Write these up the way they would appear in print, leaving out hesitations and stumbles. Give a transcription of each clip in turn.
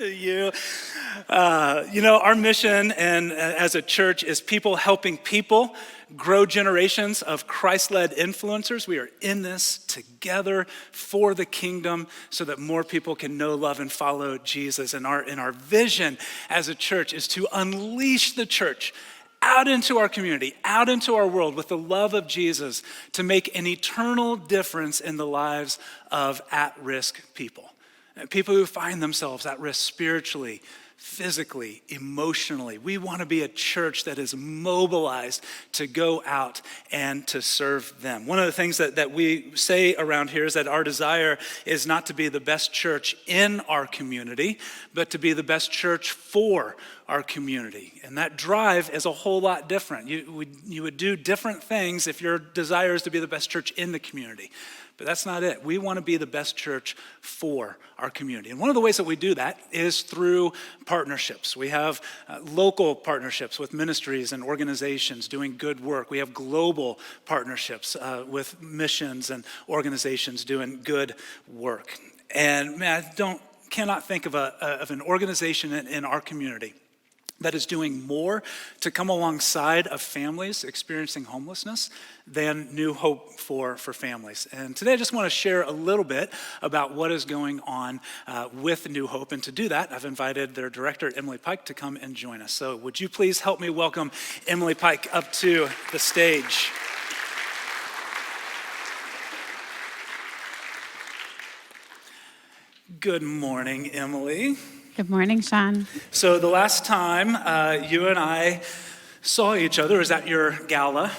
You, our mission and as a church is people helping people grow generations of Christ-led influencers. We are in this together for the kingdom so that more people can know, love, and follow Jesus. And our vision as a church is to unleash the church out into our community, out into our world with the love of Jesus to make an eternal difference in the lives of at-risk people. People who find themselves at risk spiritually, physically, emotionally. We want to be a church that is mobilized to go out and to serve them. One of the things that we say around here is that our desire is not to be the best church in our community, but to be the best church for our community. And that drive is a whole lot different. You would do different things if your desire is to be the best church in the community. But that's not it. We want to be the best church for our community. And one of the ways that we do that is through partnerships. We have local partnerships with ministries and organizations doing good work. We have global partnerships with missions and organizations doing good work. And man, I cannot think of an organization in our community that is doing more to come alongside of families experiencing homelessness than New Hope for families. And today I just want to share a little bit about what is going on with New Hope. And to do that, I've invited their director, Emily Pike, to come and join us. So would you please help me welcome Emily Pike up to the stage. Good morning, Emily. Good morning, Sean. So the last time you and I saw each other was at your gala.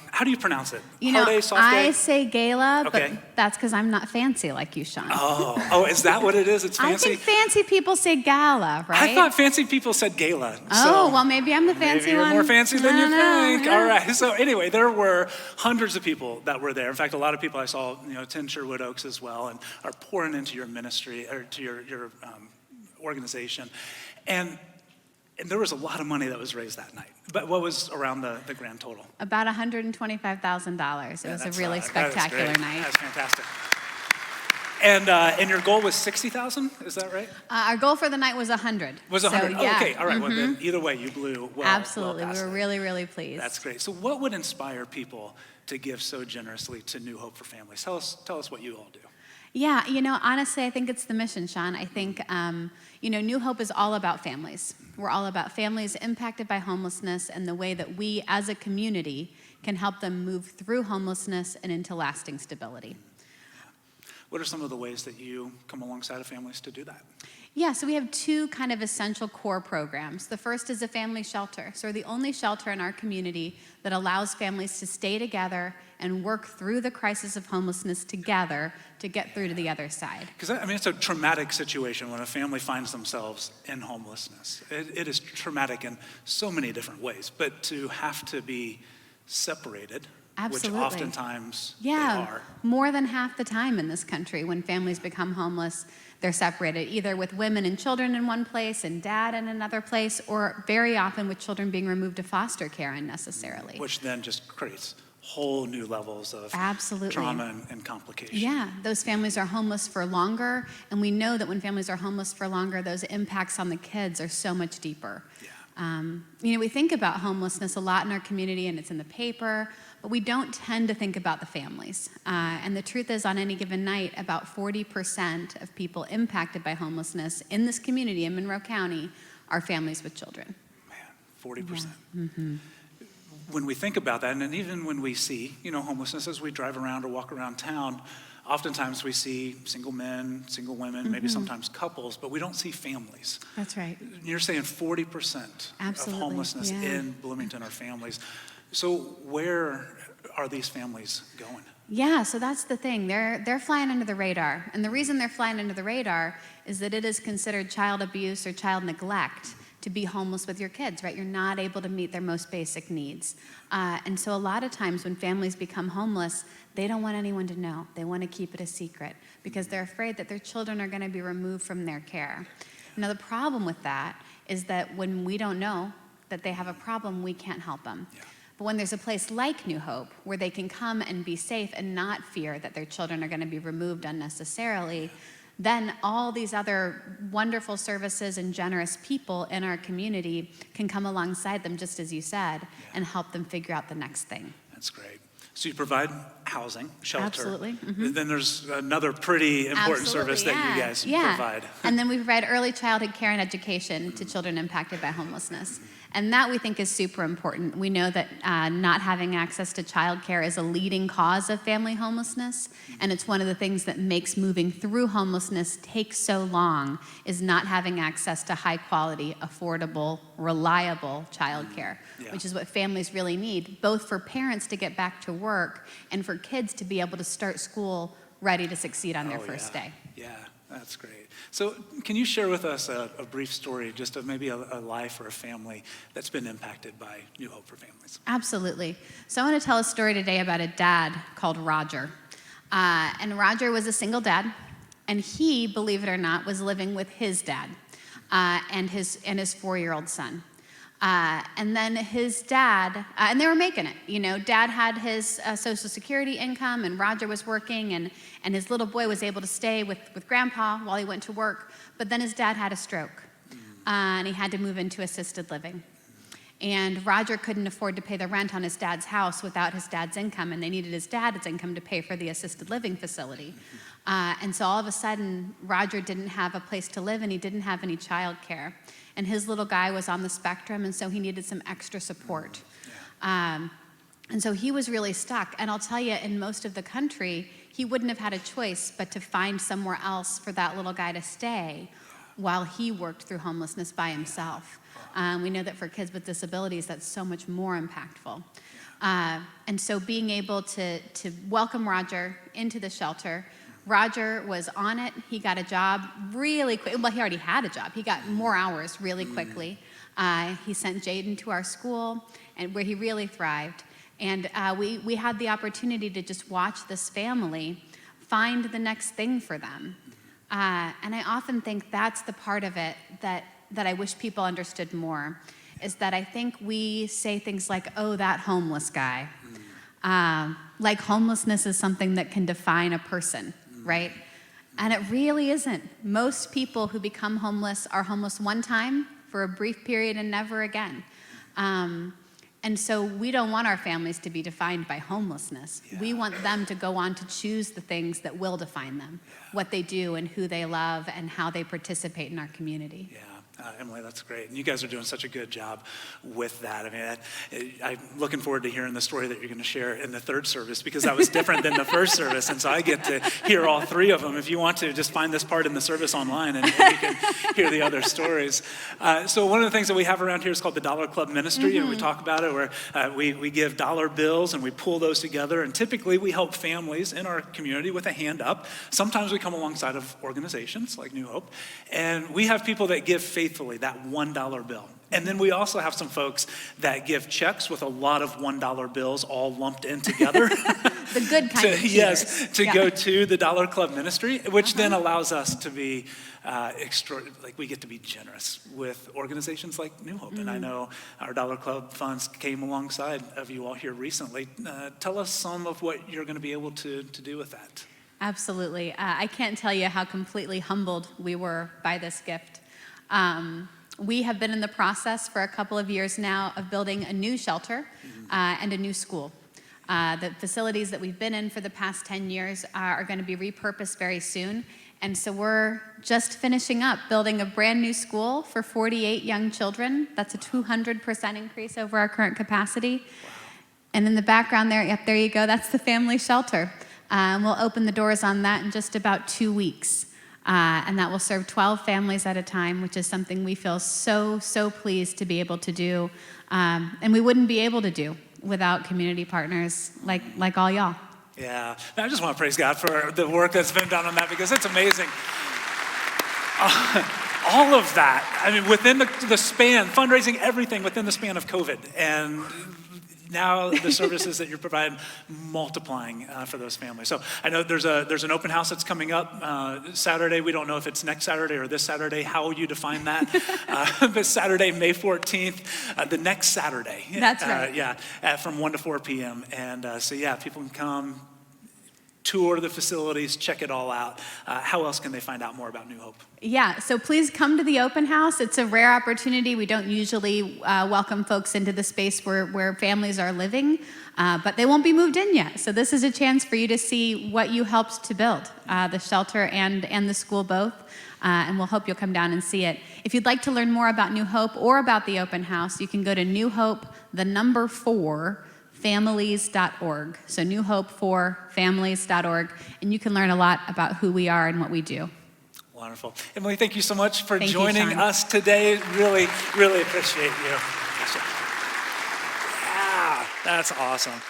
How do you pronounce it? Hard day, soft day? I say gala, Okay. but that's because I'm not fancy like you, Sean. Oh, is that what it is? It's fancy? I think fancy people say gala, right? I thought fancy people said gala. Oh, well, maybe I'm the fancy maybe you're one. more fancy than you think. Yeah. All right. So anyway, there were hundreds of people that were there. In fact, a lot of people I saw, attend Sherwood Oaks as well and are pouring into your ministry or to your organization. And there was a lot of money that was raised that night. But what was around the grand total? About $125,000. It was a really spectacular night. That's fantastic. And your goal was 60,000, is that right? Our goal for the night was 100. Was 100? So, yeah. Okay, all right. Well, then either way, you blew well. Absolutely. Well We past were it. really, really pleased. That's great. So what would inspire people to give so generously to New Hope for Families? Tell us what you all do. Yeah, honestly, I think it's the mission, Sean. I think, New Hope is all about families. We're all about families impacted by homelessness and the way that we as a community can help them move through homelessness and into lasting stability. What are some of the ways that you come alongside of families to do that? Yeah, so we have two kind of essential core programs. The first is a family shelter. So we're the only shelter in our community that allows families to stay together and work through the crisis of homelessness together to get through to the other side. Because, it's a traumatic situation when a family finds themselves in homelessness. It is traumatic in so many different ways, but to have to be separated, Absolutely. which oftentimes they Yeah, are. more than half the time in this country when families become homeless, they're separated either with women and children in one place and dad in another place, or very often with children being removed to foster care unnecessarily. Which then just creates whole new levels of Absolutely. trauma and complication. Yeah, those families are homeless for longer, and we know that when families are homeless for longer, those impacts on the kids are so much deeper. Yeah. We think about homelessness a lot in our community, and it's in the paper, but we don't tend to think about the families. And the truth is, on any given night, about 40% of people impacted by homelessness in this community in Monroe County are families with children. Man, 40%. Yeah. Mm-hmm. When we think about that, and even when we see, homelessness as we drive around or walk around town, oftentimes we see single men, single women, maybe sometimes couples, but we don't see families. That's right. You're saying 40% Absolutely, of homelessness yeah. in Bloomington are families. So where are these families going? Yeah, so that's the thing. They're flying under the radar. And the reason they're flying under the radar is that it is considered child abuse or child neglect to be homeless with your kids, right? You're not able to meet their most basic needs. And so a lot of times when families become homeless, they don't want anyone to know. They want to keep it a secret because they're afraid that their children are going to be removed from their care. Now, the problem with that is that when we don't know that they have a problem, we can't help them. Yeah. But when there's a place like New Hope where they can come and be safe and not fear that their children are going to be removed unnecessarily, then all these other wonderful services and generous people in our community can come alongside them, just as you said, and help them figure out the next thing. That's great. So you provide housing, shelter. Absolutely. Then there's another pretty important service that you guys provide. And then we provide early childhood care and education to children impacted by homelessness. And that we think is super important. We know that not having access to childcare is a leading cause of family homelessness, and it's one of the things that makes moving through homelessness take so long, is not having access to high quality, affordable, reliable childcare, which is what families really need, both for parents to get back to work and for kids to be able to start school ready to succeed on their first day. Yeah, that's great. So can you share with us a brief story just of maybe a life or a family that's been impacted by New Hope for Families? Absolutely. So I want to tell a story today about a dad called Roger. And Roger was a single dad, and he, believe it or not, was living with his dad and his 4-year-old son. And then his dad, and they were making it. You know, dad had his Social Security income, and Roger was working, and his little boy was able to stay with grandpa while he went to work. But then his dad had a stroke, and he had to move into assisted living. And Roger couldn't afford to pay the rent on his dad's house without his dad's income, and they needed his dad's income to pay for the assisted living facility. And so all of a sudden, Roger didn't have a place to live, and he didn't have any childcare. And his little guy was on the spectrum, and so he needed some extra support. And so he was really stuck. And I'll tell you, in most of the country, he wouldn't have had a choice but to find somewhere else for that little guy to stay while he worked through homelessness by himself. We know that for kids with disabilities, that's so much more impactful. And so being able to welcome Roger into the shelter, Roger was on it. He got a job really quick. Well, he already had a job. He got more hours really quickly. He sent Jaden to our school, and where he really thrived. And we had the opportunity to just watch this family find the next thing for them. And I often think that's the part of it that I wish people understood more, is that I think we say things like, oh, that homeless guy. Like homelessness is something that can define a person, right? And it really isn't. Most people who become homeless are homeless one time for a brief period and never again. And so we don't want our families to be defined by homelessness. Yeah. We want them to go on to choose the things that will define them, what they do and who they love and how they participate in our community. Yeah. Emily, that's great. And you guys are doing such a good job with that. I mean, I'm looking forward to hearing the story that you're going to share in the third service, because that was different than the first service. And so I get to hear all three of them. If you want to, just find this part in the service online and you can hear the other stories. So one of the things that we have around here is called the Dollar Club Ministry. And we talk about it where we give dollar bills and we pull those together. And typically we help families in our community with a hand up. Sometimes we come alongside of organizations like New Hope. And we have people that give faithfully that $1 bill. And then we also have some folks that give checks with a lot of $1 bills all lumped in together. The good kind of cheers. Yes, to go to the Dollar Club Ministry, which then allows us to be we get to be generous with organizations like New Hope. And I know our Dollar Club funds came alongside of you all here recently. Tell us some of what you're going to be able to do with that. Absolutely. I can't tell you how completely humbled we were by this gift. We have been in the process for a couple of years now of building a new shelter and a new school. The facilities that we've been in for the past 10 years are going to be repurposed very soon. And so we're just finishing up building a brand new school for 48 young children. That's a 200% increase over our current capacity. Wow. And in the background there, yep, there you go, that's the family shelter. We'll open the doors on that in just about 2 weeks. And that will serve 12 families at a time, which is something we feel so pleased to be able to do. And we wouldn't be able to do without community partners like all y'all. Yeah, I just want to praise God for the work that's been done on that, because it's amazing. All of that, I mean, within the span, fundraising, everything within the span of COVID. And now the services that you're providing, multiplying for those families. So I know there's an open house that's coming up Saturday. We don't know if it's next Saturday or this Saturday, how you define that. But Saturday, May 14th, the next Saturday. That's right. From 1 to 4 p.m. And so people can come. tour the facilities, check it all out. How else can they find out more about New Hope? Yeah, so please come to the open house. It's a rare opportunity. We don't usually welcome folks into the space where families are living, but they won't be moved in yet. So this is a chance for you to see what you helped to build, the shelter and the school both. And we'll hope you'll come down and see it. If you'd like to learn more about New Hope or about the open house, you can go to New Hope, 4, families.org. So New Hope 4, families.org. And you can learn a lot about who we are and what we do. Wonderful. Emily, thank you so much for Thank you, joining Sean. us today. Really, really appreciate you. Yeah, that's awesome.